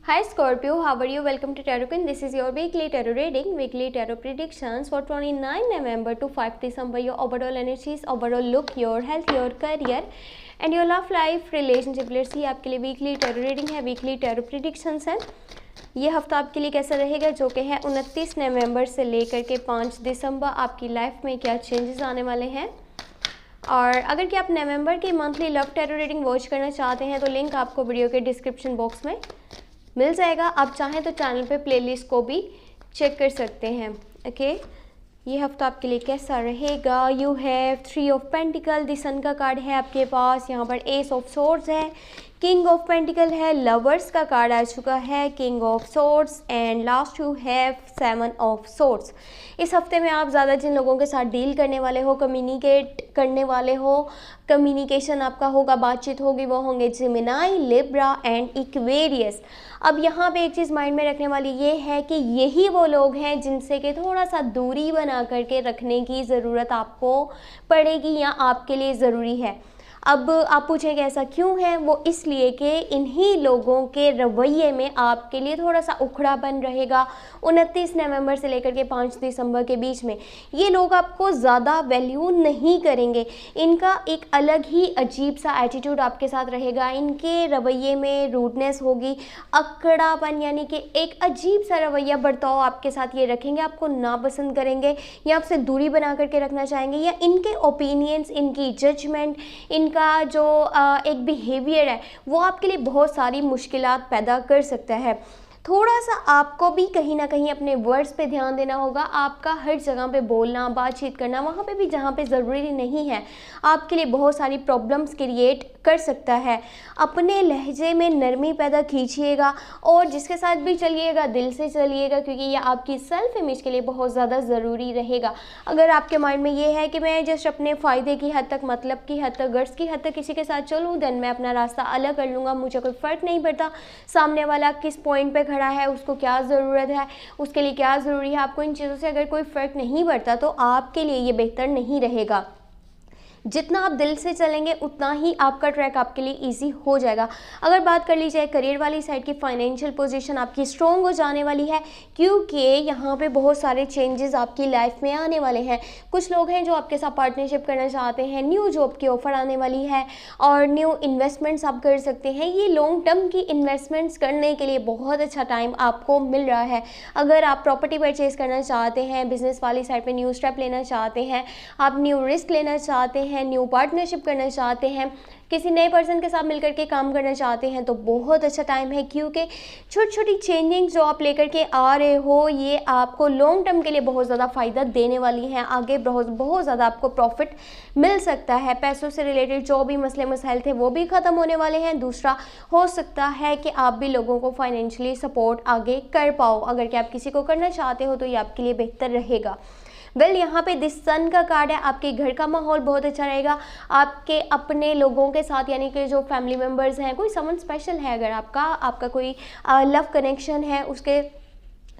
Hi Scorpio, how are you? Welcome to Tarot Queen. This is your weekly tarot reading, weekly tarot predictions for 29 November to 5 December. Your overall energies, overall look, your health, your career and your love life, relationship. Let's see आपके लिए weekly tarot reading है, weekly tarot predictions है। ये हफ्ता आपके लिए कैसा रहेगा, जो कि है 29 नवंबर से लेकर के 5 दिसंबर। आपकी लाइफ में क्या चेंजेस आने वाले हैं। और अगर कि आप नवंबर की monthly love tarot reading watch करना चाहते हैं तो लिंक आपको वीडियो के डिस्क्रिप्शन बॉक्स में मिल जाएगा। आप चाहें तो चैनल पे प्लेलिस्ट को भी चेक कर सकते हैं। ओके, ये हफ्ता आपके लिए कैसा रहेगा। You have 3 of pentacle, the sun का कार्ड है आपके पास। यहाँ पर एस ऑफ सोर्ड्स है, किंग ऑफ पेंटिकल है, लवर्स का कार्ड आ चुका है, king of swords and last you have 7 of swords. इस हफ्ते में आप ज़्यादा जिन लोगों के साथ डील करने वाले हो, कम्युनिकेट करने वाले हो, कम्युनिकेशन आपका होगा, बातचीत होगी, वो होंगे जेमिनाई, लिब्रा एंड इक्वेरियस। अब यहाँ पे एक चीज़ माइंड में रखने वाली ये है कि यही वो लोग हैं जिनसे कि थोड़ा सा दूरी बना करके रखने की ज़रूरत आपको पड़ेगी या आपके लिए ज़रूरी है। अब आप पूछेंगे ऐसा क्यों है, वो इसलिए कि इन्हीं लोगों के रवैये में आपके लिए थोड़ा सा उखड़ापन रहेगा 29 नवंबर से लेकर के 5 दिसंबर के बीच में। ये लोग आपको ज़्यादा वैल्यू नहीं करेंगे, इनका एक अलग ही अजीब सा एटीट्यूड आपके साथ रहेगा। इनके रवैये में रूडनेस होगी, अकड़ापन, यानी कि एक अजीब सा रवैया बर्ताव आपके साथ ये रखेंगे, आपको नापसंद करेंगे या आपसे दूरी बना करके रखना चाहेंगे, या इनके ओपिनियंस, इनकी जजमेंट, इनका जो एक बिहेवियर है वो आपके लिए बहुत सारी मुश्किलात पैदा कर सकता है। थोड़ा सा आपको भी कहीं ना कहीं अपने वर्ड्स पे ध्यान देना होगा। आपका हर जगह पे बोलना, बातचीत करना, वहाँ पे भी जहाँ पे ज़रूरी नहीं है, आपके लिए बहुत सारी प्रॉब्लम्स क्रिएट कर सकता है। अपने लहजे में नरमी पैदा कीजिएगा और जिसके साथ भी चलिएगा दिल से चलिएगा, क्योंकि ये आपकी सेल्फ इमेज के लिए बहुत ज़्यादा ज़रूरी रहेगा। अगर आपके माइंड में ये है कि मैं जस्ट अपने फ़ायदे की हद तक, मतलब की हद तक, गर्ज की हद तक किसी के साथ चलूँ, देन मैं अपना रास्ता अलग कर लूँगा, मुझे कोई फ़र्क नहीं पड़ता सामने वाला किस पॉइंट पर खड़ा है, उसको क्या ज़रूरत है, उसके लिए क्या ज़रूरी है। आपको इन चीज़ों से अगर कोई फ़र्क नहीं पड़ता तो आपके लिए ये बेहतर नहीं रहेगा। जितना आप दिल से चलेंगे उतना ही आपका ट्रैक आपके लिए इजी हो जाएगा। अगर बात कर ली जाए करियर वाली साइड की, फाइनेंशियल पोजीशन आपकी स्ट्रॉन्ग हो जाने वाली है, क्योंकि यहाँ पे बहुत सारे चेंजेस आपकी लाइफ में आने वाले हैं। कुछ लोग हैं जो आपके साथ पार्टनरशिप करना चाहते हैं, न्यू जॉब की ऑफर आने वाली है और न्यू इन्वेस्टमेंट्स आप कर सकते हैं। ये लॉन्ग टर्म की इन्वेस्टमेंट्स करने के लिए बहुत अच्छा टाइम आपको मिल रहा है। अगर आप प्रॉपर्टी परचेज करना चाहते हैं, बिजनेस वाली साइड पर न्यू स्टेप लेना चाहते हैं, आप न्यू रिस्क लेना चाहते हैं, न्यू पार्टनरशिप करना चाहते हैं, किसी नए पर्सन के साथ मिलकर के काम करना चाहते हैं, तो बहुत अच्छा टाइम है। क्योंकि छोटी छोटी चेंजिंग जो आप लेकर के आ रहे हो ये आपको लॉन्ग टर्म के लिए बहुत ज़्यादा फ़ायदा देने वाली हैं। आगे बहुत ज़्यादा आपको प्रॉफिट मिल सकता है। पैसों से रिलेटेड जो भी मसले मसाइल थे वो भी ख़त्म होने वाले हैं। दूसरा, हो सकता है कि आप भी लोगों को फाइनेंशियली सपोर्ट आगे कर पाओ। अगर कि आप किसी को करना चाहते हो तो ये आपके लिए बेहतर रहेगा। यहाँ पे दिस सन का कार्ड है। आपके घर का माहौल बहुत अच्छा रहेगा। आपके अपने लोगों के साथ, यानी कि जो फैमिली मेम्बर्स हैं, कोई समन स्पेशल है, अगर आपका कोई लव कनेक्शन है, उसके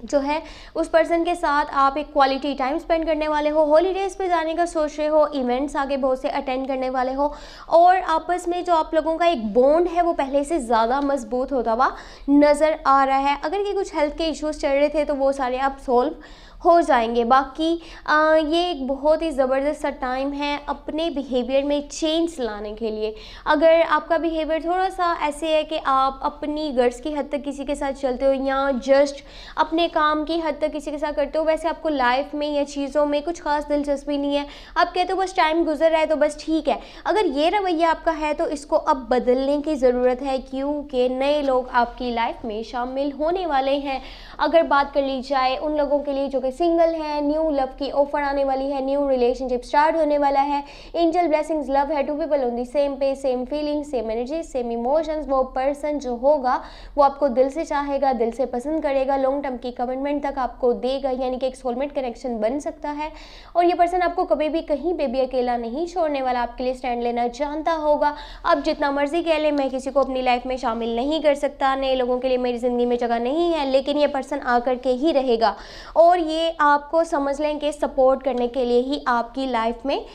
जो है उस पर्सन के साथ आप एक क्वालिटी टाइम स्पेंड करने वाले हो, हॉलीडेज़ पे जाने का सोच रहे हो, इवेंट्स आगे बहुत से अटेंड करने वाले हो और आपस में जो आप लोगों का एक बॉन्ड है वो पहले से ज़्यादा मजबूत होता हुआ नज़र आ रहा है। अगर कि कुछ हेल्थ के इश्यूज़ चल रहे थे तो वो सारे आप सॉल्व हो जाएंगे। बाकी ये एक बहुत ही ज़बरदस्त सा टाइम है अपने बिहेवियर में चेंज लाने के लिए। अगर आपका बिहेवियर थोड़ा सा ऐसे है कि आप अपनी गर्ज की हद तक किसी के साथ चलते हो या जस्ट अपने काम की हद तक किसी के साथ करते हो, वैसे आपको लाइफ में या चीज़ों में कुछ खास दिलचस्पी नहीं है, आप कहते हो बस टाइम गुजर रहा है तो बस ठीक है, अगर ये रवैया आपका है तो इसको अब बदलने की ज़रूरत है, क्योंकि नए लोग आपकी लाइफ में शामिल होने वाले हैं। अगर बात कर ली जाए उन लोगों के लिए जो कि सिंगल है, न्यू लव की ऑफर आने वाली है, न्यू रिलेशनशिप स्टार्ट होने वाला है, एंजल ब्लेसिंग्स, लव है, 2 people on the same page, same feeling, same energy, same emotions. वो पर्सन जो होगा वो आपको दिल से चाहेगा, दिल से पसंद करेगा, लॉन्ग टर्म की कमिटमेंट तक आपको देगा, यानी कि एक सोलमेट कनेक्शन बन सकता है। और ये पर्सन आपको कभी भी कहीं पे भी अकेला नहीं छोड़ने वाला, आपके लिए स्टैंड लेना जानता होगा। अब जितना मर्जी कह ले मैं किसी को अपनी लाइफ में शामिल नहीं कर सकता, नए लोगों के लिए मेरी ज़िंदगी में जगह नहीं है, लेकिन ये पर्सन आकर के ही रहेगा और ये आपको समझ लें कि सपोर्ट करने के लिए ही आपकी लाइफ में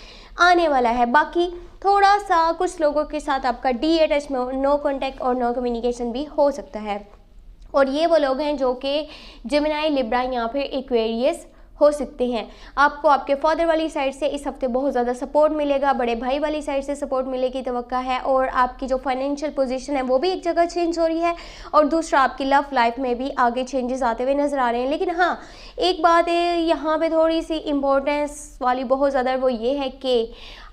आने वाला है। बाकी थोड़ा सा कुछ लोगों के साथ आपका डीएटच में नो कॉन्टैक्ट और नो कम्युनिकेशन भी हो सकता है। और ये वो लोग हैं जो कि जेमिनी, लिब्रा या फिर एक्वेरियस हो सकते हैं। आपको आपके फादर वाली साइड से इस हफ्ते बहुत ज़्यादा सपोर्ट मिलेगा, बड़े भाई वाली साइड से सपोर्ट मिलने की तवक्का है, और आपकी जो फाइनेंशियल पोजीशन है वो भी एक जगह चेंज हो रही है, और दूसरा आपकी लव लाइफ में भी आगे चेंजेस आते हुए नज़र आ रहे हैं। लेकिन हाँ, एक बात है यहाँ पे थोड़ी सी इम्पोर्टेंस वाली बहुत ज़्यादा, वो ये है कि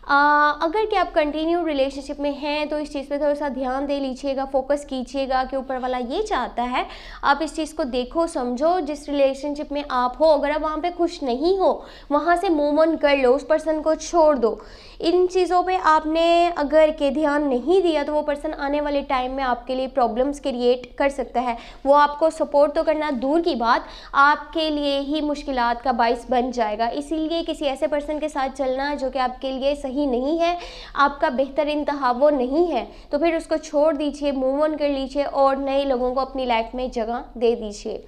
अगर कि आप कंटिन्यू रिलेशनशिप में हैं तो इस चीज़ पे थोड़ा सा ध्यान दे लीजिएगा, फोकस कीजिएगा कि ऊपर वाला ये चाहता है, आप इस चीज़ को देखो समझो। जिस रिलेशनशिप में आप हो, अगर आप वहाँ पे खुश नहीं हो, वहाँ से मूव ऑन कर लो, उस पर्सन को छोड़ दो। इन चीज़ों पे आपने अगर के ध्यान नहीं दिया तो वो पर्सन आने वाले टाइम में आपके लिए प्रॉब्लम्स क्रिएट कर सकता है। वो आपको सपोर्ट तो करना दूर की बात, आपके लिए ही मुश्किलात का बाइस बन जाएगा। इसीलिए किसी ऐसे पर्सन के साथ चलना जो कि आपके लिए सही नहीं है, आपका बेहतर इंतहा वो नहीं है, तो फिर उसको छोड़ दीजिए, मूव ऑन कर लीजिए और नए लोगों को अपनी लाइफ में जगह दे दीजिए।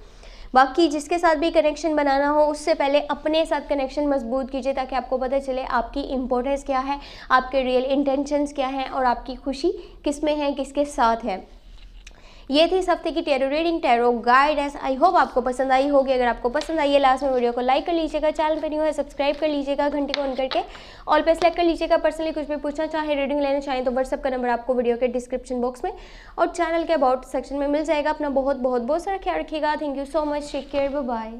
बाकी जिसके साथ भी कनेक्शन बनाना हो उससे पहले अपने साथ कनेक्शन मजबूत कीजिए, ताकि आपको पता चले आपकी इंपॉर्टेंस क्या है, आपके रियल इंटेंशंस क्या हैं और आपकी खुशी किस में है, किसके साथ है। ये थी इस हफ्ते की tarot reading, tarot guidance. I hope आपको पसंद आई होगी। अगर आपको पसंद आई है, लास्ट में वीडियो को लाइक कर लीजिएगा, चैनल पर न्यू है सब्सक्राइब कर लीजिएगा, घंटी को ऑन करके ऑल पे सेलेक्ट कर लीजिएगा। पर्सनली कुछ भी पूछना चाहे, रीडिंग लेना चाहें तो व्हाट्सअप का नंबर आपको वीडियो के डिस्क्रिप्शन बॉक्स में और चैनल के अबाउट सेक्शन में मिल जाएगा। अपना बहुत बहुत बहुत सारा ख्याल रखिएगा। Thank you so much, take care, bye bye.